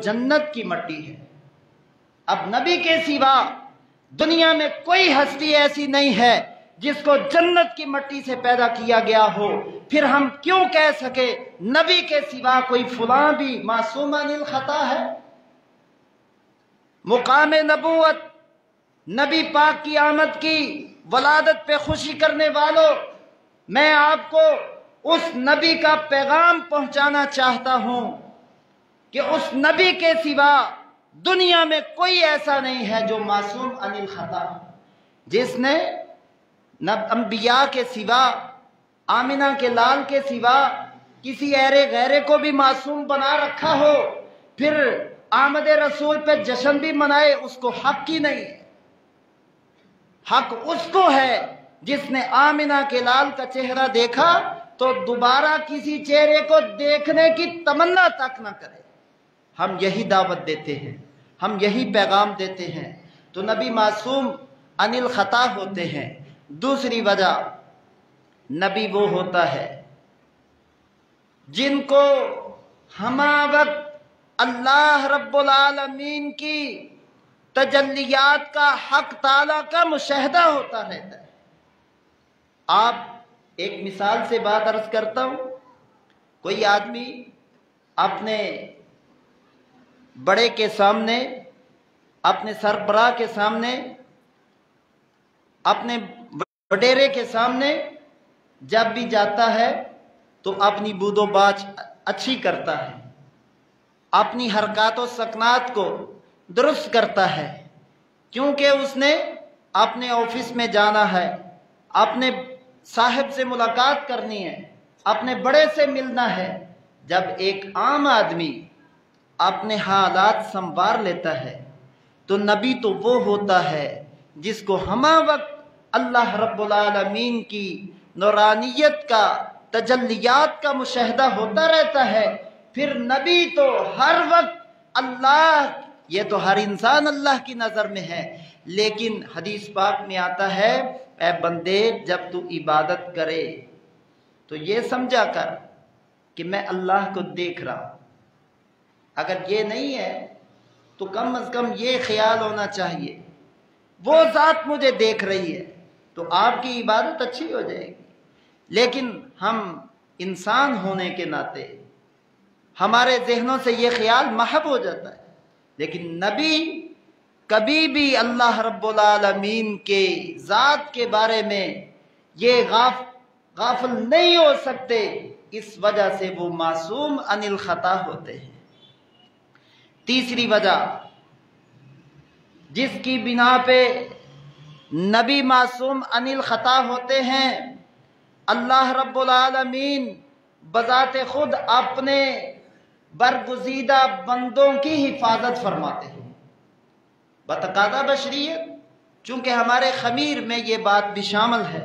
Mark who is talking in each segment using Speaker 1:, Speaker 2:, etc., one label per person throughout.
Speaker 1: जन्नत की मट्टी है। अब नबी के सिवा दुनिया में कोई हस्ती ऐसी नहीं है जिसको जन्नत की मट्टी से पैदा किया गया हो। फिर हम क्यों कह सके नबी के सिवा कोई फलां भी मासूम अनिल खता है? मुकाम नबूवत, नबी पाक की आमद की वलादत पे खुशी करने वालों, मैं आपको उस नबी का पैगाम पहुंचाना चाहता हूं कि उस नबी के सिवा दुनिया में कोई ऐसा नहीं है जो मासूम अनिल खता, जिसने अंबिया के सिवा, आमिना के लाल के सिवा किसी ऐरे गैरे को भी मासूम बना रखा हो, फिर आमद रसूल पे जश्न भी मनाए, उसको हक ही नहीं है। हक उसको है जिसने आमिना के लाल का चेहरा देखा तो दोबारा किसी चेहरे को देखने की तमन्ना तक न करे। हम यही दावत देते हैं, हम यही पैगाम देते हैं। तो नबी मासूम अनिल खता होते हैं। दूसरी वजह, नबी वो होता है जिनको हमा वक्त अल्लाह रब्बुल आलमीन की तजल्लियात का, हक ताला का मुशाहदा होता रहता है। आप एक मिसाल से बात अर्ज करता हूं। कोई आदमी अपने बड़े के सामने, अपने सरबराह के सामने, अपने वडेरे के सामने जब भी जाता है तो अपनी बूदो बाज अच्छी करता है, अपनी हरकत व सकनात को दुरुस्त करता है, क्योंकि उसने अपने ऑफिस में जाना है, अपने साहिब से मुलाकात करनी है, अपने बड़े से मिलना है। जब एक आम आदमी अपने हालात संवार लेता है तो नबी तो वो होता है जिसको हमा वक्त अल्लाह रब्बुल आलमीन की नूरानियत का, तजल्लियात का मुशाहदा होता रहता है। फिर नबी तो हर वक्त अल्लाह, ये तो हर इंसान अल्लाह की नज़र में है, लेकिन हदीस पाक में आता है, ऐ बंदे जब तू इबादत करे तो ये समझा कर कि मैं अल्लाह को देख रहा हूं। अगर ये नहीं है तो कम अज कम ये ख्याल होना चाहिए वो ज़ात मुझे देख रही है, तो आपकी इबादत अच्छी हो जाएगी। लेकिन हम इंसान होने के नाते हमारे जहनों से ये ख्याल महव हो जाता है। लेकिन नबी कभी भी अल्लाह रब्बुल आलमीन के ज़ात के बारे में ये गाफिल नहीं हो सकते, इस वजह से वो मासूम अनिल खता होते हैं। तीसरी वजह जिसकी बिना पे नबी मासूम अनिल खता होते हैं, अल्लाह रब्बुल आलमीन बज़ाते खुद अपने बरगुज़ीदा बंदों की हिफाजत फरमाते हैं बतकादा बशरियत। चूँकि हमारे खमीर में ये बात भी शामिल है,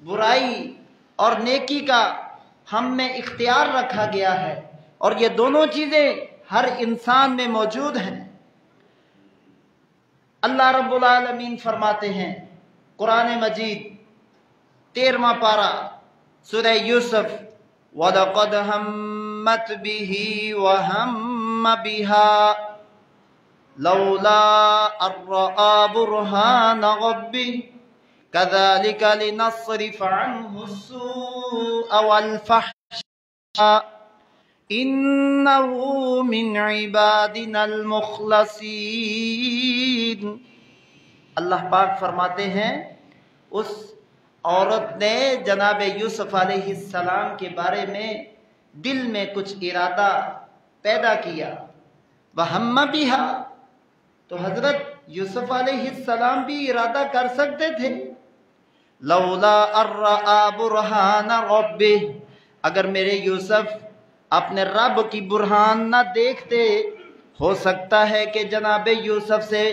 Speaker 1: बुराई और नेकी का हम में इख्तियार रखा गया है, और ये दोनों चीज़ें हर इंसान में मौजूद हैं। अल्लाह रब्बुल आलमीन फरमाते हैं कुरान मजीद 13वां पारा सूरह यूसुफ, वलक़द हम्मत बिही व हम्म बिहा लौला अर्रआ बुरहान रब्बिह कज़ालिक लिनस्रिफ़ अन्हु अस्सूअ वल फ़हशा इन्नहु मिन इबादिनल मुख़लसीन। अल्लाह पाक फरमाते हैं उस औरत ने जनाब यूसुफ अलैहिस्सलाम के बारे में दिल में कुछ इरादा पैदा किया, वहम्म बिहा, तो हजरत यूसुफ अलैहिस्सलाम भी इरादा कर सकते थे, लौला अर्रआ बुरहान रब्बिह, अगर मेरे यूसुफ अपने रब की बुरहान न देखते, हो सकता है कि जनाब यूसुफ से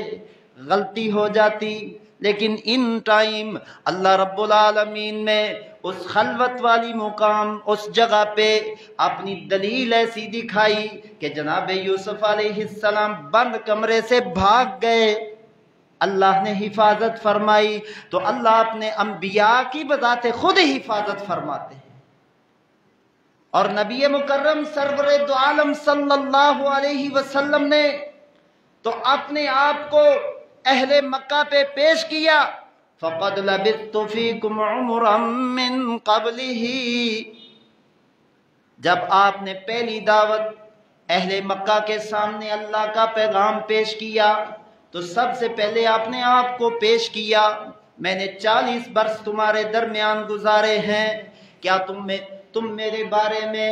Speaker 1: गलती हो जाती। लेकिन इन टाइम अल्लाह रब्बुल आलमीन ने उस खलवत वाली मुकाम, उस जगह पे अपनी दलील ऐसी दिखाई कि जनाब यूसुफ अलैहिस्सलाम बंद कमरे से भाग गए, अल्लाह ने हिफाजत फरमाई। तो अल्लाह अपने अंबिया की बजाते खुद हिफाजत फरमाते हैं। اور نبی مکرم سرور دو عالم صلی اللہ علیہ وسلم نے تو اپنے آپ کو اہل مکہ پہ پیش کیا، فَقَدْ لَبِثْتُ فِيكُمْ عُمُرًا مِّن قَبْلِهِ۔ جب آپ نے پہلی دعوت اہل مکہ کے سامنے اللہ کا پیغام پیش کیا تو سب سے پہلے آپ نے آپ کو پیش کیا، میں نے 40 برس تمہارے درمیان گزارے ہیں، کیا تم میرے بارے میں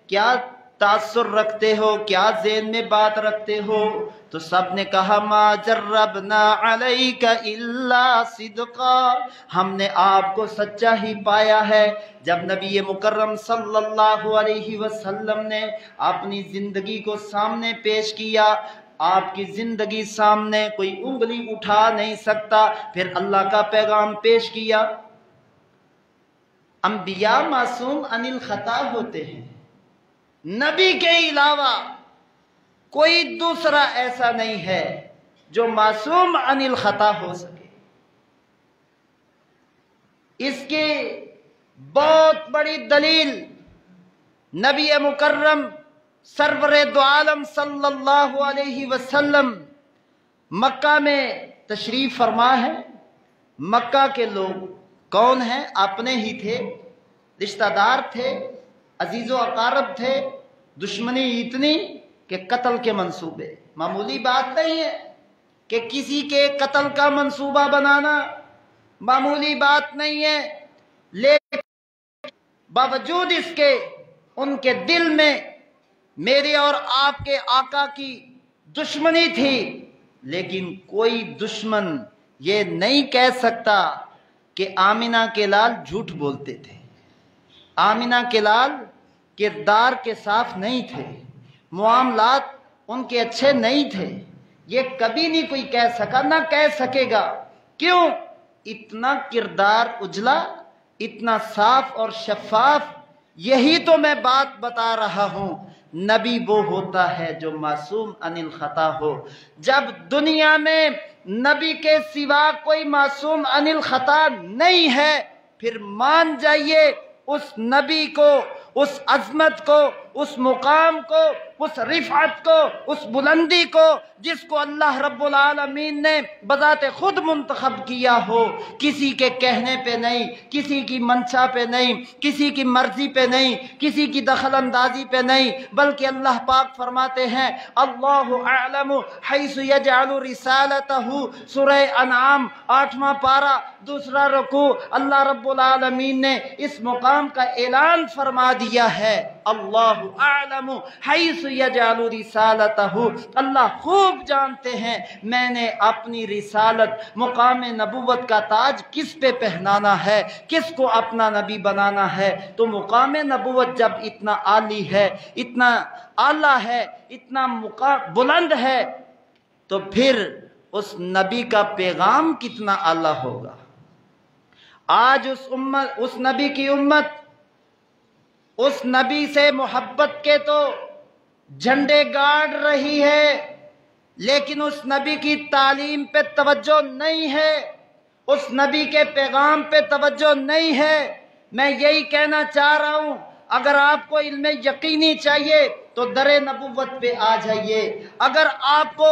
Speaker 1: کیا تاثر رکھتے ہو، کیا ذہن میں بات رکھتے ہو؟ تو سب نے کہا ما جربنا علیک الا صدقا، ہم نے آپ کو سچا ہی پایا ہے۔ جب نبی مکرم صلی اللہ علیہ وسلم نے اپنی زندگی کو سامنے پیش کیا، آپ کی زندگی سامنے کوئی انگلی اٹھا نہیں سکتا، پھر اللہ کا پیغام پیش کیا۔ انبیاء معصوم عن الخطا ہوتے ہیں، نبی کے علاوہ کوئی دوسرا ایسا نہیں ہے جو معصوم عن الخطا ہو سکے۔ اس کی بہت بڑی دلیل نبی مکرم سرور دو عالم صلی اللہ علیہ وسلم مکہ میں تشریف فرما ہے۔ مکہ کے لوگ کون ہیں؟ اپنے ہی تھے، رشتہ دار تھے، عزیز و اقارب تھے، دشمنی اتنی کہ قتل کے منصوبے، معمولی بات نہیں ہے کہ کسی کے قتل کا منصوبہ بنانا معمولی بات نہیں ہے، لیکن باوجود اس کے ان کے دل میں میرے اور آپ کے آقا کی دشمنی تھی، لیکن کوئی دشمن یہ نہیں کہہ سکتا کہ آمنہ کے لال جھوٹ بولتے تھے، آمنہ کے لال کردار کے صاف نہیں تھے، معاملات ان کے اچھے نہیں تھے، یہ کبھی نہیں کوئی کہہ سکا، نہ کہہ سکے گا۔ کیوں؟ اتنا کردار اجلا، اتنا صاف اور شفاف۔ یہی تو میں بات بتا رہا ہوں، نبی وہ ہوتا ہے جو معصوم عن الخطا ہو۔ جب دنیا میں نبی کے سوا کوئی معصوم عن الخطا نہیں ہے، پھر مان جائیے اس نبی کو، اس عظمت کو، اس مقام کو، اس رفعت کو، اس بلندی کو جس کو اللہ رب العالمین نے بذات خود منتخب کیا ہو، کسی کے کہنے پہ نہیں، کسی کی منشا پہ نہیں، کسی کی مرضی پہ نہیں، کسی کی دخل اندازی پہ نہیں، بلکہ اللہ پاک فرماتے ہیں اللہ اعلم حیث یجعل رسالتہ، سورہ انعام 8واں پارہ 2واں رکوع، اللہ رب العالمین نے اس مقام کا اعلان فرما دیا ہے، اللہ اعلم حیث یجعل رسالتہ، اللہ خوب جانتے ہیں میں نے اپنی رسالت، مقام نبوت کا تاج کس پہ پہنانا ہے، کس کو اپنا نبی بنانا ہے۔ تو مقام نبوت جب اتنا عالی ہے، اتنا اعلیٰ ہے، اتنا بلند ہے، تو پھر اس نبی کا پیغام کتنا اعلیٰ ہوگا۔ آج اس نبی کی امت اس نبی سے محبت کے تو جھنڈے گاڑ رہی ہے، لیکن اس نبی کی تعلیم پہ توجہ نہیں ہے، اس نبی کے پیغام پہ توجہ نہیں ہے۔ میں یہی کہنا چاہ رہا ہوں، اگر آپ کو علم یقینی چاہیے تو در نبوت پہ آ جائیے، اگر آپ کو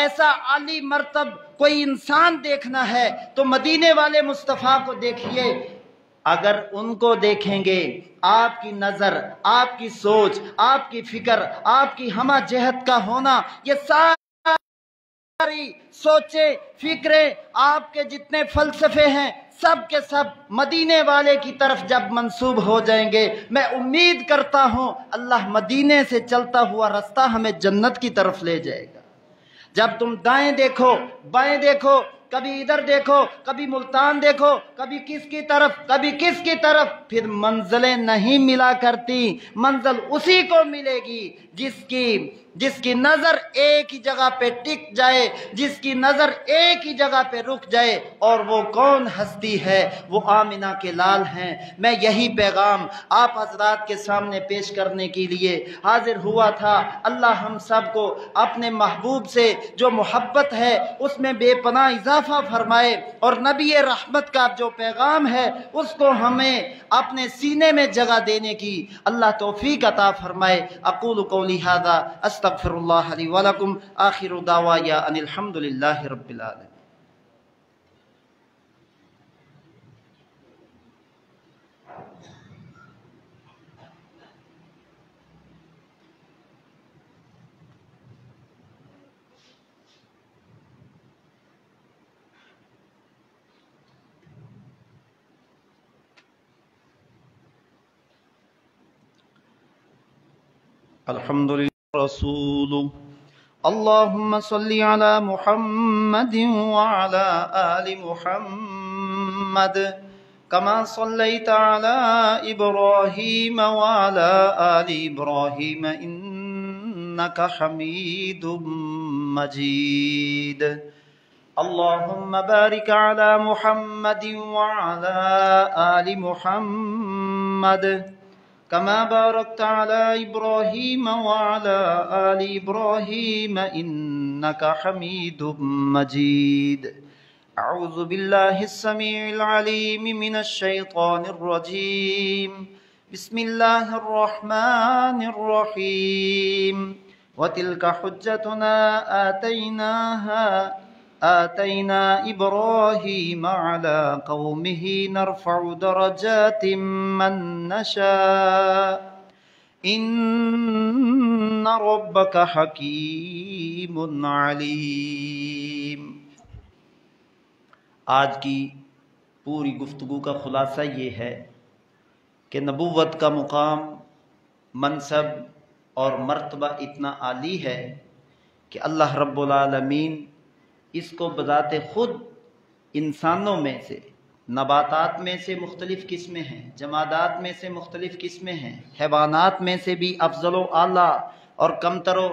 Speaker 1: ایسا عالی مرتب کوئی انسان دیکھنا ہے تو مدینے والے مصطفیٰ کو دیکھیے، اگر ان کو دیکھیں گے آپ کی نظر، آپ کی سوچ، آپ کی فکر، آپ کی ہمہ جہت کا ہونا، یہ ساری سوچیں، فکریں، آپ کے جتنے فلسفے ہیں سب کے سب مدینے والے کی طرف جب منسوب ہو جائیں گے، میں امید کرتا ہوں اللہ مدینے سے چلتا ہوا رستہ ہمیں جنت کی طرف لے جائے گا۔ جب تم دائیں دیکھو، بائیں دیکھو، کبھی ادھر دیکھو، کبھی ملتان دیکھو، کبھی کس کی طرف، کبھی کس کی طرف، پھر منزلیں نہیں ملا کرتی، منزل اسی کو ملے گی جس کی نظر ایک ہی جگہ پہ ٹک جائے، جس کی نظر ایک ہی جگہ پہ رک جائے، اور وہ کون ہستی ہے؟ وہ آمنہ کے لال ہیں۔ میں یہی پیغام آپ حضرات کے سامنے پیش کرنے کے لیے حاضر ہوا تھا۔ اللہ ہم سب کو اپنے محبوب سے جو محبت ہے اس میں بے پناہ اضافہ इजाफा फरमाए और नबी रहमत का जो पैगाम है उसको हमें अपने सीने में जगह देने की अल्लाह तौफीक अता फरमाए। अक़ूलु क़ौली हाज़ा अस्तग़फ़िरुल्लाह ली व लकुम आखिरु दावाया अनिल हम्दुलिल्लाहि रब्बिल आलमीन। अल्हम्दुलिल्लाह रसूलु अल्लाहुम्मा सल्लि अला मुहम्मद व अला आलि मुहम्मद कमा सल्लैता अला इब्राहीम व अला आलि इब्राहीम इन्नका हमीदुम मजीद। अल्लाहुम्मा बारिक अला मुहम्मद व अला आलि मुहम्मद कमा बारकता अला इब्राहीम व अला आलि इब्राहीम इन्नका हमीदुम मजीद। अऊज़ु बिल्लाहिस समीइल अलीम मिनश शैतानिर रजीम। बिस्मिल्लाहिर रहमानिर रहीम। व तिल्का हुज्जतुना आतैना इब्राहीम अला कौमिही नरफ़उ दरजातिम मन नशा इन्ना रब्बका हकीमुन अलीम। आज की पूरी गुफ्तगू का खुलासा ये है कि नबुव्वत का मुकाम, मनसब और मर्तबा इतना आली है कि अल्लाह रब्बुल आलमीन इसको बज़ाते खुद इंसानों में से, नबातात में से मुख्तलिफ किस्में हैं, जमादात में से मुख्तलिफ किस्में हैं, हैवानात में से भी अफजलो आला और कमतरो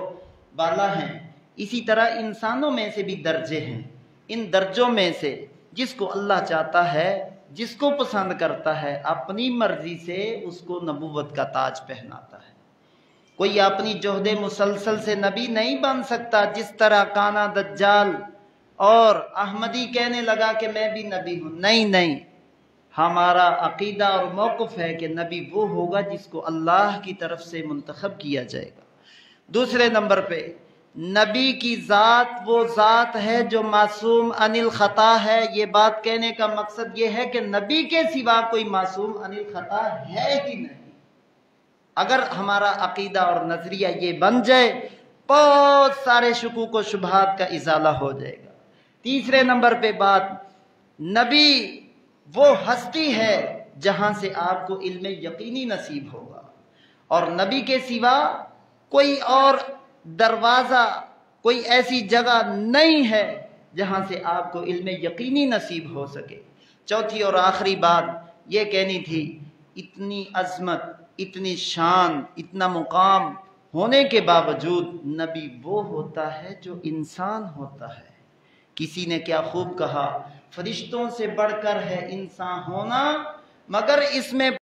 Speaker 1: बाला हैं, इसी तरह इंसानों में से भी दर्जे हैं। इन दर्जों में से जिसको अल्लाह चाहता है, जिसको पसंद करता है, अपनी मर्जी से उसको नबुव्वत का ताज पहनाता है। कोई अपनी जोहदे मुसलसल से नबी नहीं बन सकता। जिस तरह काना दज्जाल और अहमदी कहने लगा कि मैं भी नबी हूँ, नहीं, हमारा अकीदा और मौक़िफ़ है कि नबी वो होगा जिसको अल्लाह की तरफ से मुंतखब किया जाएगा। दूसरे नंबर पे नबी की ज़ात वो ज़ात है जो मासूम अनिल ख़ता है। ये बात कहने का मकसद ये है कि नबी के सिवा कोई मासूम अनिल ख़ता है ही नहीं। अगर हमारा अकीदा और नज़रिया ये बन जाए, बहुत सारे शुकूक व शुबहात का इज़ाला हो जाएगा। तीसरे नंबर पे बात, नबी वो हस्ती है जहां से आपको इल्म यकीनी नसीब होगा, और नबी के सिवा कोई और दरवाज़ा, कोई ऐसी जगह नहीं है जहां से आपको इल्म यकीनी नसीब हो सके। चौथी और आखिरी बात ये कहनी थी, इतनी अज़मत, इतनी शान, इतना मुकाम होने के बावजूद नबी वो होता है जो इंसान होता है। किसी ने क्या खूब कहा, फरिश्तों से बढ़कर है इंसान होना, मगर इसमें